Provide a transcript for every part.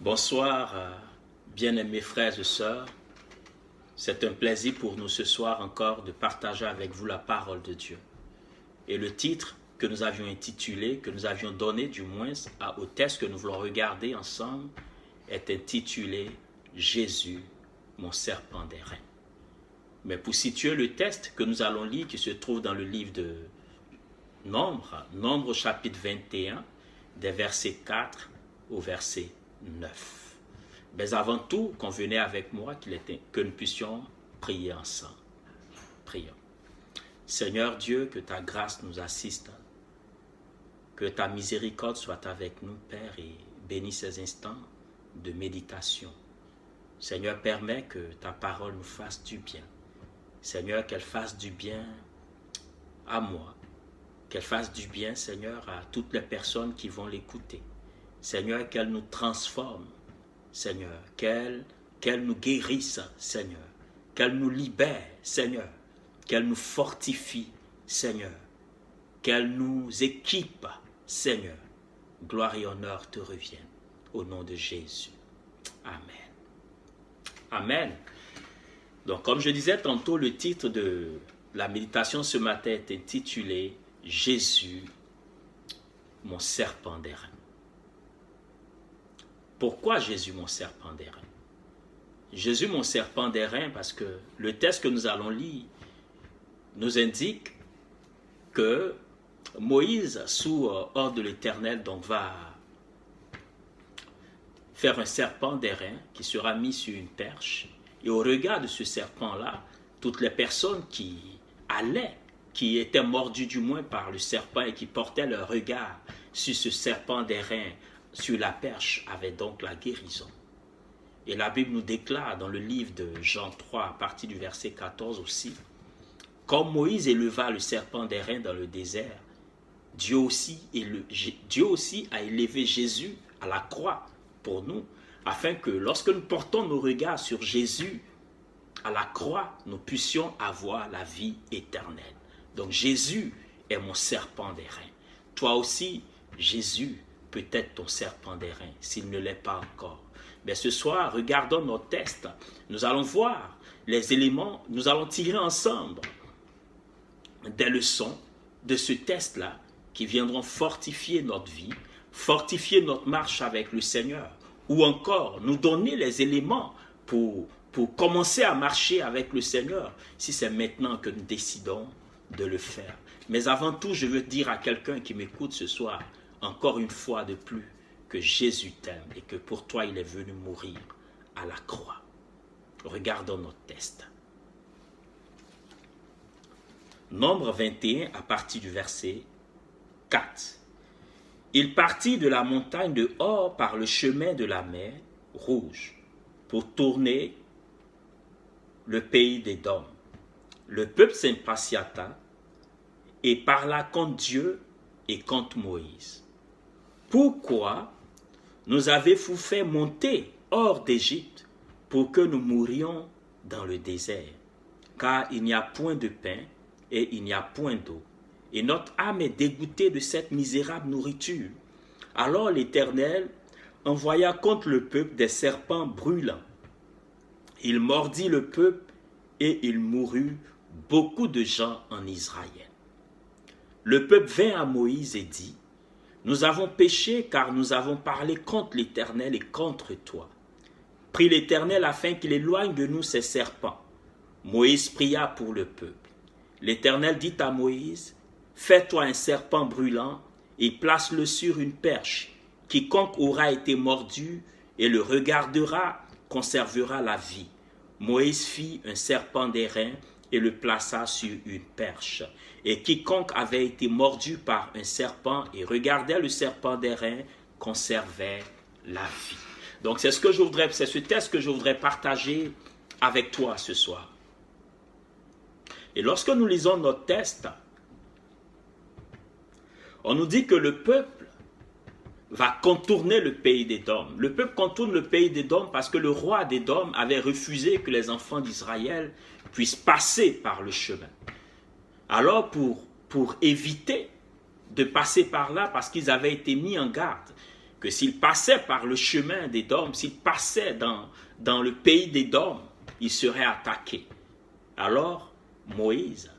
Bonsoir, bien-aimés frères et sœurs. C'est un plaisir pour nous ce soir encore de partager avec vous la parole de Dieu. Et le titre que nous avions intitulé, que nous avions donné du moins au texte que nous voulons regarder ensemble, est intitulé « Jésus, mon serpent d'airain ». Mais pour situer le texte que nous allons lire, qui se trouve dans le livre de Nombre chapitre 21, des versets 4 au verset 9. Mais avant tout, convenez avec moi que nous puissions prier ensemble. Prions. Seigneur Dieu, que ta grâce nous assiste, que ta miséricorde soit avec nous, Père, et bénis ces instants de méditation. Seigneur, permets que ta parole nous fasse du bien. Seigneur, qu'elle fasse du bien à moi, qu'elle fasse du bien, Seigneur, à toutes les personnes qui vont l'écouter. Seigneur, qu'elle nous transforme, Seigneur, qu'elle nous guérisse, Seigneur, qu'elle nous libère, Seigneur, qu'elle nous fortifie, Seigneur, qu'elle nous équipe, Seigneur. Gloire et honneur te reviennent, au nom de Jésus. Amen. Amen. Donc, comme je disais tantôt, le titre de la méditation ce matin est intitulé « Jésus, mon serpent d'airain ». Pourquoi Jésus, mon serpent d'airain? Jésus, mon serpent d'airain, parce que le texte que nous allons lire nous indique que Moïse, sous ordre de l'Éternel, donc va faire un serpent d'airain qui sera mis sur une perche. Et au regard de ce serpent-là, toutes les personnes qui étaient mordues du moins par le serpent et qui portaient leur regard sur ce serpent d'airain, sur la perche, avaient donc la guérison. Et la Bible nous déclare dans le livre de Jean 3, à partir du verset 14 aussi, comme Moïse éleva le serpent d'airain dans le désert, Dieu aussi a élevé Jésus à la croix pour nous, afin que lorsque nous portons nos regards sur Jésus à la croix, nous puissions avoir la vie éternelle. Donc Jésus est mon serpent d'airain. Toi aussi, Jésus peut être ton serpent d'airain, s'il ne l'est pas encore. Mais ce soir, regardons notre texte. Nous allons voir les éléments, nous allons tirer ensemble des leçons de ce texte-là qui viendront fortifier notre vie, fortifier notre marche avec le Seigneur, ou encore nous donner les éléments pour commencer à marcher avec le Seigneur, si c'est maintenant que nous décidons de le faire. Mais avant tout, je veux dire à quelqu'un qui m'écoute ce soir, encore une fois de plus, que Jésus t'aime et que pour toi, il est venu mourir à la croix. Regardons notre texte. Nombre 21, à partir du verset 4. Il partit de la montagne de Hor par le chemin de la mer Rouge pour tourner le pays d'Édom. Le peuple s'impatienta et parla contre Dieu et contre Moïse. Pourquoi nous avez-vous fait monter hors d'Égypte pour que nous mourions dans le désert? Car il n'y a point de pain et il n'y a point d'eau. Et notre âme est dégoûtée de cette misérable nourriture. Alors l'Éternel envoya contre le peuple des serpents brûlants. Il mordit le peuple et il mourut beaucoup de gens en Israël. Le peuple vint à Moïse et dit, « Nous avons péché car nous avons parlé contre l'Éternel et contre toi. Prie l'Éternel afin qu'il éloigne de nous ces serpents. » Moïse pria pour le peuple. L'Éternel dit à Moïse, « Fais-toi un serpent brûlant et place-le sur une perche. Quiconque aura été mordu et le regardera conservera la vie. » Moïse fit un serpent d'airain et le plaça sur une perche. Et quiconque avait été mordu par un serpent et regardait le serpent d'airain conservait la vie. Donc c'est ce texte que je voudrais partager avec toi ce soir. Et lorsque nous lisons notre texte, on nous dit que le peuple va contourner le pays d'Édom. Le peuple contourne le pays d'Édom parce que le roi d'Édom avait refusé que les enfants d'Israël puissent passer par le chemin. Alors pour éviter de passer par là, parce qu'ils avaient été mis en garde, que s'il passait par le chemin d'Édom, s'il passait dans le pays d'Édom, il serait attaqué. Alors, Moïse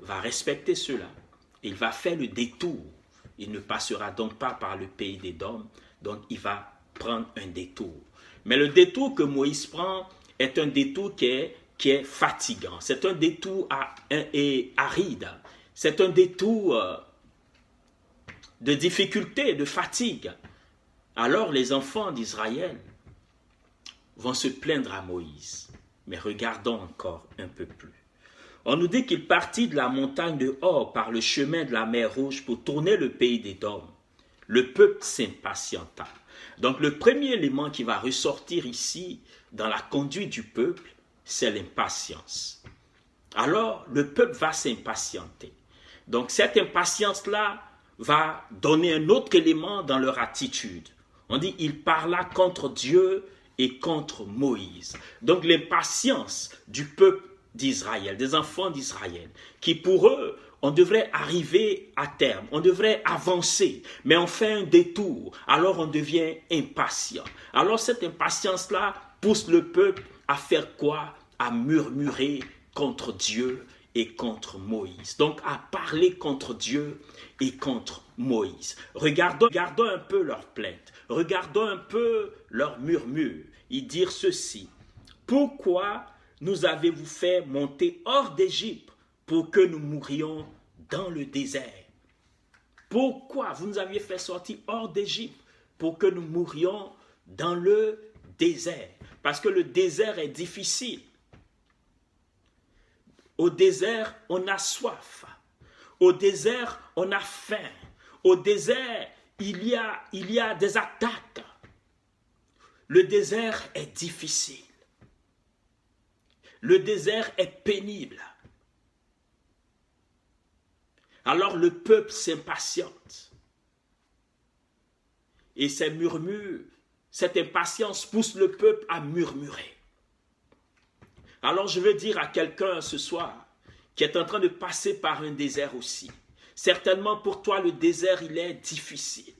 va respecter cela. Il va faire le détour. Il ne passera donc pas par le pays d'Édom, donc il va prendre un détour. Mais le détour que Moïse prend est un détour qui est fatigant. C'est un détour aride. C'est un détour de difficulté, de fatigue. Alors les enfants d'Israël vont se plaindre à Moïse. Mais regardons encore un peu plus. On nous dit qu'il partit de la montagne de Hor par le chemin de la mer Rouge pour tourner le pays d'Édom. Le peuple s'impatienta. Donc le premier élément qui va ressortir ici dans la conduite du peuple, c'est l'impatience. Alors le peuple va s'impatienter. Donc cette impatience-là va donner un autre élément dans leur attitude. On dit il parla contre Dieu et contre Moïse. Donc l'impatience du peuple d'Israël, des enfants d'Israël, qui pour eux, on devrait arriver à terme, on devrait avancer, mais on fait un détour, alors on devient impatient. Alors cette impatience-là pousse le peuple à faire quoi? À murmurer contre Dieu et contre Moïse. Donc à parler contre Dieu et contre Moïse. Regardons un peu leurs plaintes, regardons un peu leurs murmures. Ils dirent ceci: pourquoi nous avez-vous fait monter hors d'Égypte pour que nous mourions dans le désert? Pourquoi vous nous aviez fait sortir hors d'Égypte pour que nous mourions dans le désert? Parce que le désert est difficile. Au désert, on a soif. Au désert, on a faim. Au désert, il y a des attaques. Le désert est difficile. Le désert est pénible. Alors le peuple s'impatiente. Et ces murmures, cette impatience pousse le peuple à murmurer. Alors je veux dire à quelqu'un ce soir qui est en train de passer par un désert aussi. Certainement pour toi le désert il est difficile.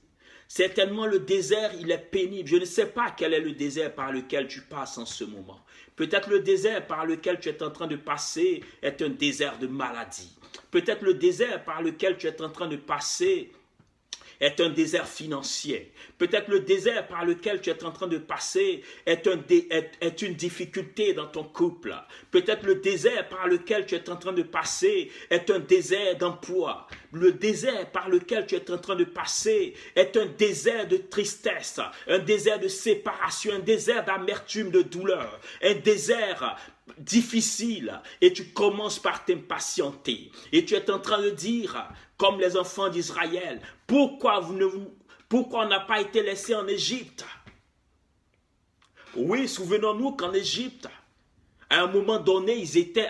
Certainement le désert il est pénible. Je ne sais pas quel est le désert par lequel tu passes en ce moment. Peut-être le désert par lequel tu es en train de passer est un désert de maladie. Peut-être le désert par lequel tu es en train de passer est un désert financier. Peut-être le désert par lequel tu es en train de passer est une difficulté dans ton couple. Peut-être le désert par lequel tu es en train de passer est un désert d'emploi. Le désert par lequel tu es en train de passer est un désert de tristesse, un désert de séparation, un désert d'amertume, de douleur, un désert difficile, et tu commences par t'impatienter et tu es en train de dire comme les enfants d'Israël: pourquoi on n'a pas été laissé en Égypte? Oui, souvenons-nous qu'en Égypte, à un moment donné, ils étaient,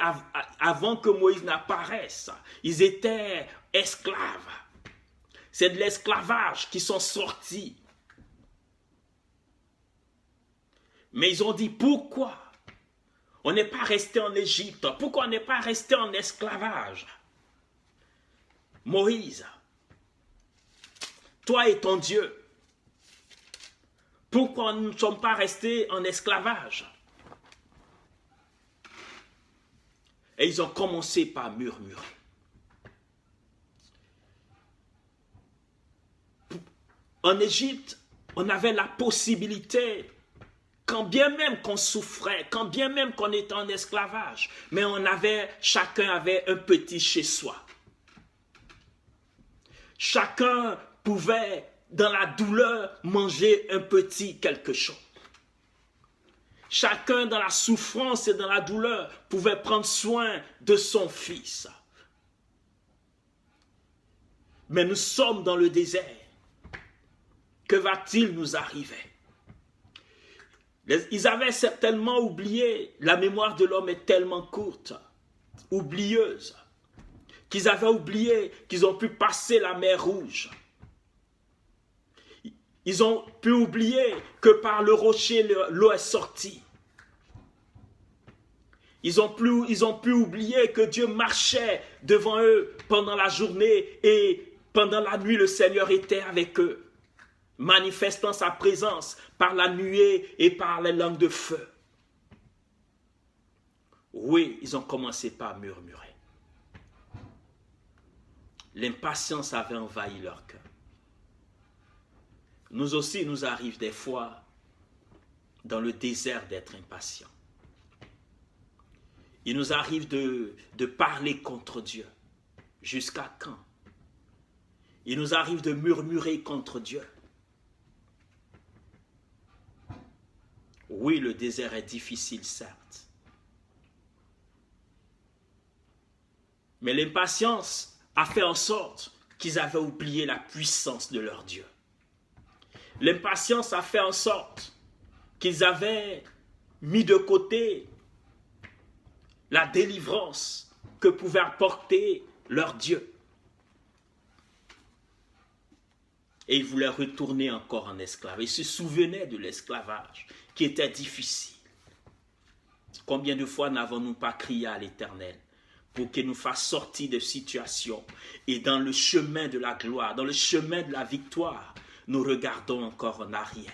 avant que Moïse n'apparaisse, ils étaient esclaves. C'est de l'esclavage qu'ils sont sortis. Mais ils ont dit: pourquoi on n'est pas resté en Égypte? Pourquoi on n'est pas resté en esclavage? Moïse, toi et ton Dieu, pourquoi nous ne sommes pas restés en esclavage? Et ils ont commencé par murmurer. En Égypte, on avait la possibilité, quand bien même qu'on souffrait, quand bien même qu'on était en esclavage, mais chacun avait un petit chez soi. Chacun pouvait, dans la douleur, manger un petit quelque chose. Chacun, dans la souffrance et dans la douleur, pouvait prendre soin de son fils. Mais nous sommes dans le désert. Que va-t-il nous arriver? Ils avaient certainement oublié, la mémoire de l'homme est tellement courte, oublieuse, qu'ils avaient oublié qu'ils ont pu passer la mer Rouge. Ils ont pu oublier que par le rocher, l'eau est sortie. Ils ont pu oublier que Dieu marchait devant eux pendant la journée et pendant la nuit, le Seigneur était avec eux. manifestant sa présence par la nuée et par les langues de feu. Oui, ils ont commencé par murmurer. L'impatience avait envahi leur cœur. Nous aussi, nous arrive des fois dans le désert d'être impatients. Il nous arrive de parler contre Dieu. Jusqu'à quand? Il nous arrive de murmurer contre Dieu. Oui, le désert est difficile, certes. Mais l'impatience a fait en sorte qu'ils avaient oublié la puissance de leur Dieu. L'impatience a fait en sorte qu'ils avaient mis de côté la délivrance que pouvait apporter leur Dieu. Et ils voulaient retourner encore en esclavage. Ils se souvenaient de l'esclavage qui était difficile. Combien de fois n'avons-nous pas crié à l'Éternel pour qu'il nous fasse sortir de situations et dans le chemin de la gloire, dans le chemin de la victoire, nous regardons encore en arrière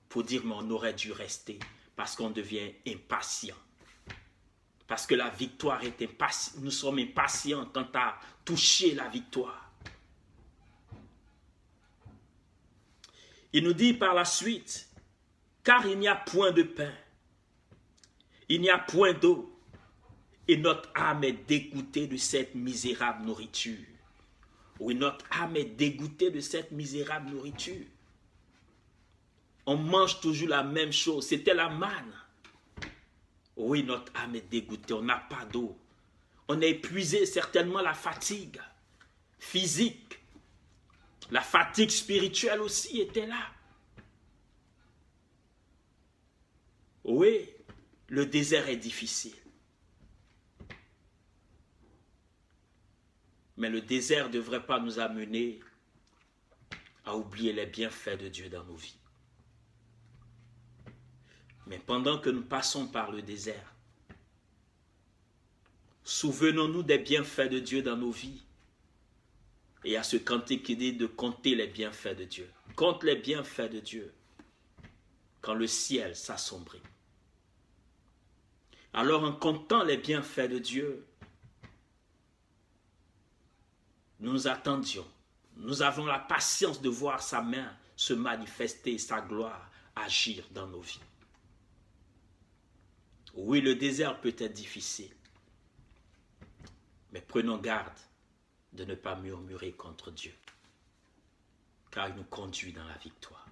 pour dire mais on aurait dû rester parce qu'on devient impatient. Parce que la victoire est impatiente. Nous sommes impatients quant à toucher la victoire. Il nous dit par la suite, car il n'y a point de pain, il n'y a point d'eau, et notre âme est dégoûtée de cette misérable nourriture. Oui, notre âme est dégoûtée de cette misérable nourriture. On mange toujours la même chose, c'était la manne. Oui, notre âme est dégoûtée, on n'a pas d'eau. On a épuisé certainement la fatigue physique. La fatigue spirituelle aussi était là. Oui, le désert est difficile. Mais le désert ne devrait pas nous amener à oublier les bienfaits de Dieu dans nos vies. Mais pendant que nous passons par le désert, souvenons-nous des bienfaits de Dieu dans nos vies. Et à ce cantique qui dit de compter les bienfaits de Dieu. Compte les bienfaits de Dieu quand le ciel s'assombrit. Alors en comptant les bienfaits de Dieu, nous nous attendions. Nous avons la patience de voir sa main se manifester, sa gloire agir dans nos vies. Oui, le désert peut être difficile, mais prenons garde de ne pas murmurer contre Dieu, car il nous conduit dans la victoire.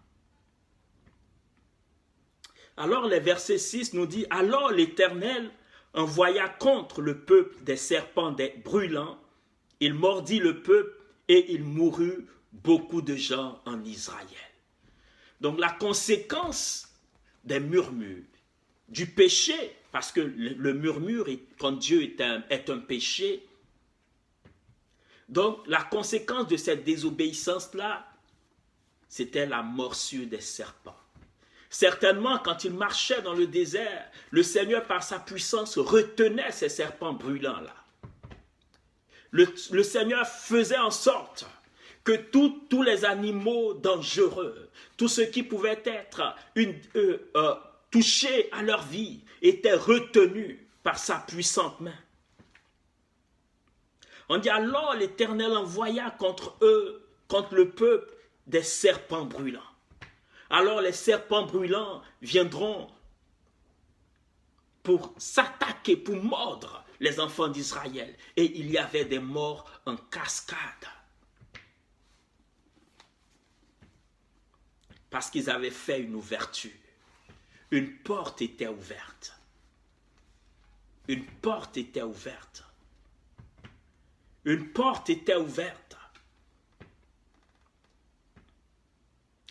Alors les versets 6 nous dit, alors l'Éternel envoya contre le peuple des serpents brûlants, il mordit le peuple et il mourut beaucoup de gens en Israël. Donc la conséquence des murmures, du péché, parce que le murmure, quand Dieu est un péché, donc la conséquence de cette désobéissance-là, c'était la morsure des serpents. Certainement, quand il marchait dans le désert, le Seigneur, par sa puissance, retenait ces serpents brûlants-là. Le Seigneur faisait en sorte que tous les animaux dangereux, tout ce qui pouvait être touché à leur vie, étaient retenus par sa puissante main. On dit alors l'Éternel envoya contre eux, contre le peuple, des serpents brûlants. Alors les serpents brûlants viendront pour s'attaquer, pour mordre les enfants d'Israël. Et il y avait des morts en cascade. Parce qu'ils avaient fait une ouverture. Une porte était ouverte. Une porte était ouverte. Une porte était ouverte.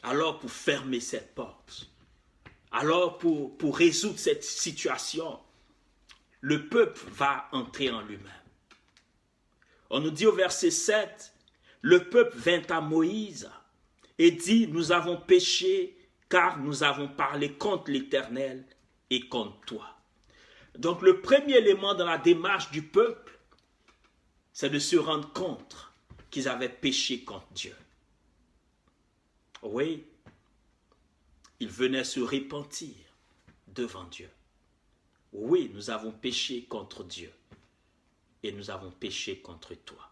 Alors pour fermer cette porte, alors pour résoudre cette situation, le peuple va entrer en lui-même. On nous dit au verset 7, le peuple vint à Moïse et dit, nous avons péché car nous avons parlé contre l'Éternel et contre toi. Donc le premier élément dans la démarche du peuple, c'est de se rendre compte qu'ils avaient péché contre Dieu. Oui, ils venaient se repentir devant Dieu. Oui, nous avons péché contre Dieu et nous avons péché contre toi.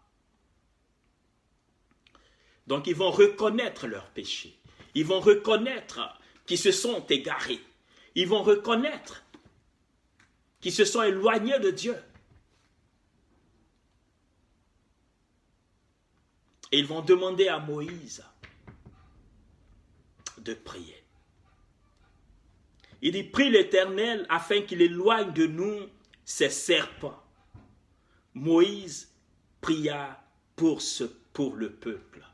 Donc ils vont reconnaître leur péché. Ils vont reconnaître qu'ils se sont égarés. Ils vont reconnaître qu'ils se sont éloignés de Dieu. Et ils vont demander à Moïse de prier. Il dit, prie l'Éternel afin qu'il éloigne de nous ces serpents. Moïse pria pour le peuple.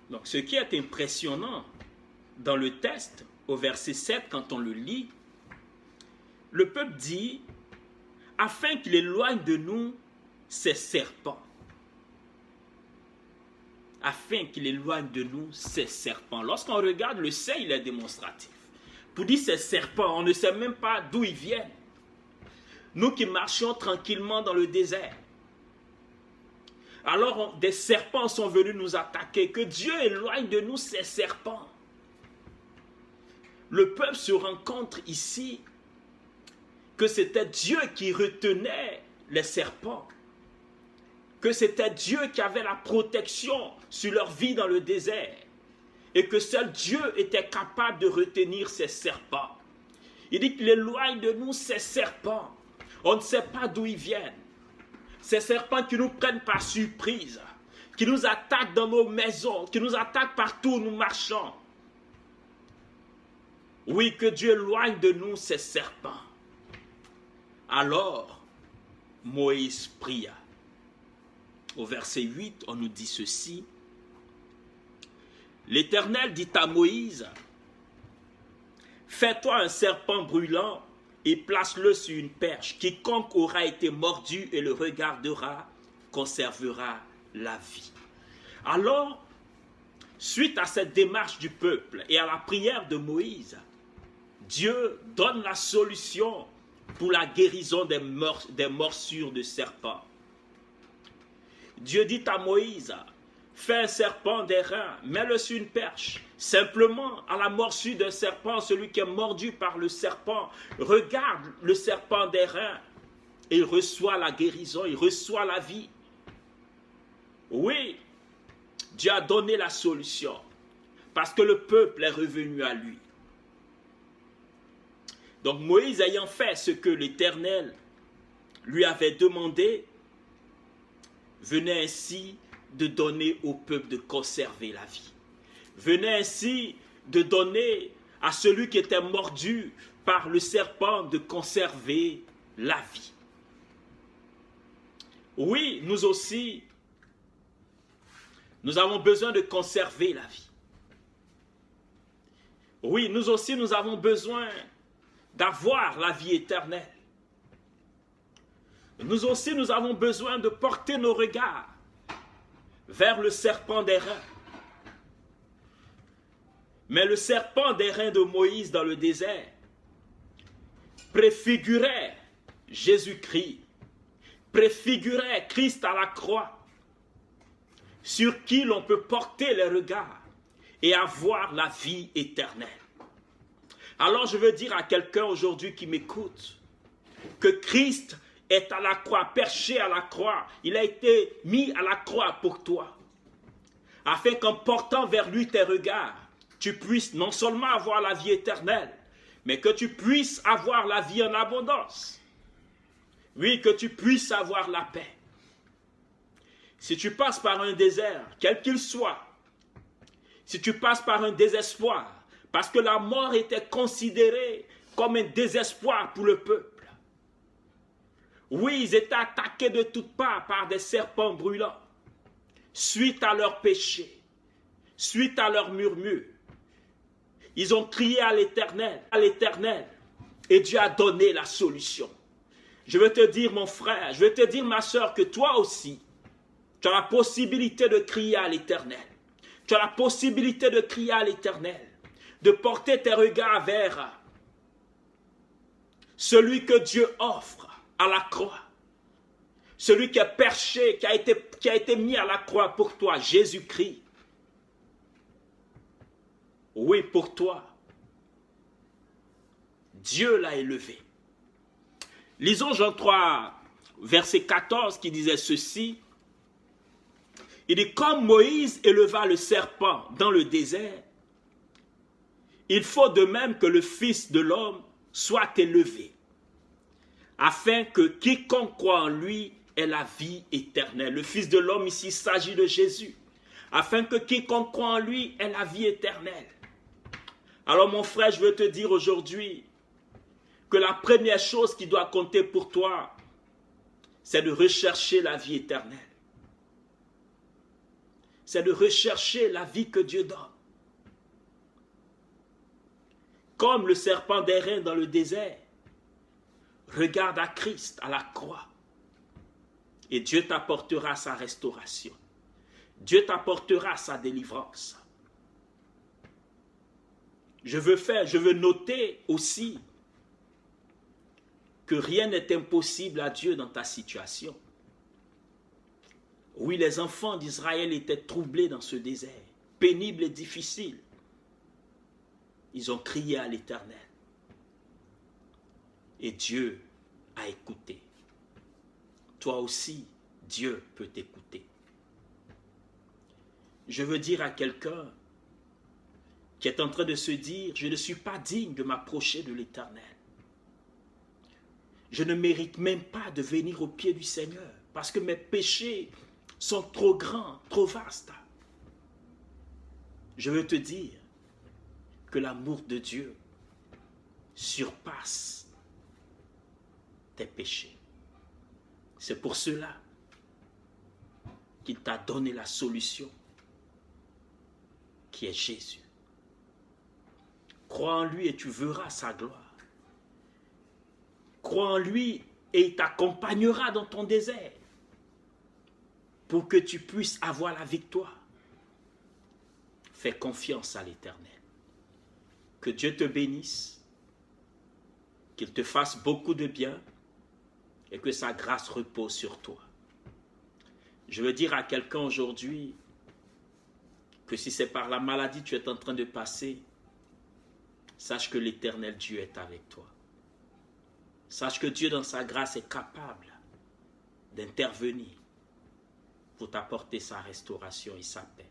Donc ce qui est impressionnant dans le texte, au verset 7, quand on le lit, le peuple dit, afin qu'il éloigne de nous ces serpents. Afin qu'il éloigne de nous ces serpents. Lorsqu'on regarde le C, il est démonstratif. Pour dire ces serpents, on ne sait même pas d'où ils viennent. Nous qui marchions tranquillement dans le désert. Alors des serpents sont venus nous attaquer. Que Dieu éloigne de nous ces serpents. Le peuple se rend compte ici que c'était Dieu qui retenait les serpents. Que c'était Dieu qui avait la protection sur leur vie dans le désert. Et que seul Dieu était capable de retenir ces serpents. Il dit qu'il éloigne de nous ces serpents. On ne sait pas d'où ils viennent. Ces serpents qui nous prennent par surprise, qui nous attaquent dans nos maisons, qui nous attaquent partout où nous marchons. Oui, que Dieu éloigne de nous ces serpents. Alors, Moïse pria. Au verset 8, on nous dit ceci. L'Éternel dit à Moïse, fais-toi un serpent brûlant et place-le sur une perche. Quiconque aura été mordu et le regardera conservera la vie. Alors, suite à cette démarche du peuple et à la prière de Moïse, Dieu donne la solution pour la guérison des morsures de serpents. Dieu dit à Moïse, fais un serpent d'airain, mets-le sur une perche. Simplement, à la morsure d'un serpent, celui qui est mordu par le serpent, regarde le serpent d'airain et il reçoit la guérison, il reçoit la vie. Oui, Dieu a donné la solution parce que le peuple est revenu à lui. Donc Moïse ayant fait ce que l'Éternel lui avait demandé, venait ainsi de donner au peuple de conserver la vie. Venait ainsi de donner à celui qui était mordu par le serpent de conserver la vie. Oui, nous aussi, nous avons besoin de conserver la vie. Oui, nous aussi, nous avons besoin d'avoir la vie éternelle. Nous aussi, nous avons besoin de porter nos regards vers le serpent d'airain. Mais le serpent d'airain de Moïse dans le désert préfigurait Jésus-Christ, préfigurait Christ à la croix, sur qui l'on peut porter les regards et avoir la vie éternelle. Alors je veux dire à quelqu'un aujourd'hui qui m'écoute que Christ est à la croix, perché à la croix. Il a été mis à la croix pour toi. Afin qu'en portant vers lui tes regards, tu puisses non seulement avoir la vie éternelle, mais que tu puisses avoir la vie en abondance. Oui, que tu puisses avoir la paix. Si tu passes par un désert, quel qu'il soit, si tu passes par un désespoir, parce que la mort était considérée comme un désespoir pour le peuple. Oui, ils étaient attaqués de toutes parts par des serpents brûlants, suite à leur péché, suite à leur murmure. Ils ont crié à l'Éternel, et Dieu a donné la solution. Je veux te dire, mon frère, je veux te dire, ma soeur, que toi aussi, tu as la possibilité de crier à l'Éternel. Tu as la possibilité de crier à l'Éternel, de porter tes regards vers celui que Dieu offre à la croix. Celui qui est perché, qui a été mis à la croix pour toi, Jésus-Christ. Oui, pour toi. Dieu l'a élevé. Lisons Jean 3, verset 14 qui disait ceci. Il dit, comme Moïse éleva le serpent dans le désert, il faut de même que le Fils de l'homme soit élevé, afin que quiconque croit en lui ait la vie éternelle. Le Fils de l'homme, ici, il s'agit de Jésus. Afin que quiconque croit en lui ait la vie éternelle. Alors mon frère, je veux te dire aujourd'hui que la première chose qui doit compter pour toi, c'est de rechercher la vie éternelle. C'est de rechercher la vie que Dieu donne. Comme le serpent d'airain dans le désert, regarde à Christ à la croix et Dieu t'apportera sa restauration. Dieu t'apportera sa délivrance. Je veux noter aussi que rien n'est impossible à Dieu dans ta situation. Oui, les enfants d'Israël étaient troublés dans ce désert, pénible et difficile. Ils ont crié à l'Éternel. Et Dieu a écouté. Toi aussi, Dieu peut t'écouter. Je veux dire à quelqu'un qui est en train de se dire, je ne suis pas digne de m'approcher de l'Éternel. Je ne mérite même pas de venir au pied du Seigneur parce que mes péchés sont trop grands, trop vastes. Je veux te dire que l'amour de Dieu surpasse tes péchés. C'est pour cela qu'il t'a donné la solution qui est Jésus. Crois en lui et tu verras sa gloire. Crois en lui et il t'accompagnera dans ton désert pour que tu puisses avoir la victoire. Fais confiance à l'Éternel. Que Dieu te bénisse, qu'il te fasse beaucoup de bien et que sa grâce repose sur toi. Je veux dire à quelqu'un aujourd'hui que si c'est par la maladie que tu es en train de passer, sache que l'Éternel Dieu est avec toi. Sache que Dieu dans sa grâce est capable d'intervenir pour t'apporter sa restauration et sa paix.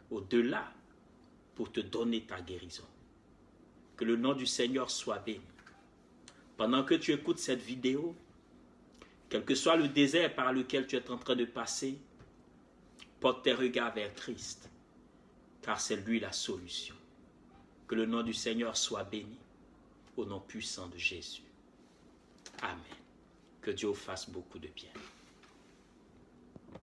Au-delà, pour te donner ta guérison. Que le nom du Seigneur soit béni. Pendant que tu écoutes cette vidéo, quel que soit le désert par lequel tu es en train de passer, porte tes regards vers Christ, car c'est lui la solution. Que le nom du Seigneur soit béni, au nom puissant de Jésus. Amen. Que Dieu fasse beaucoup de bien.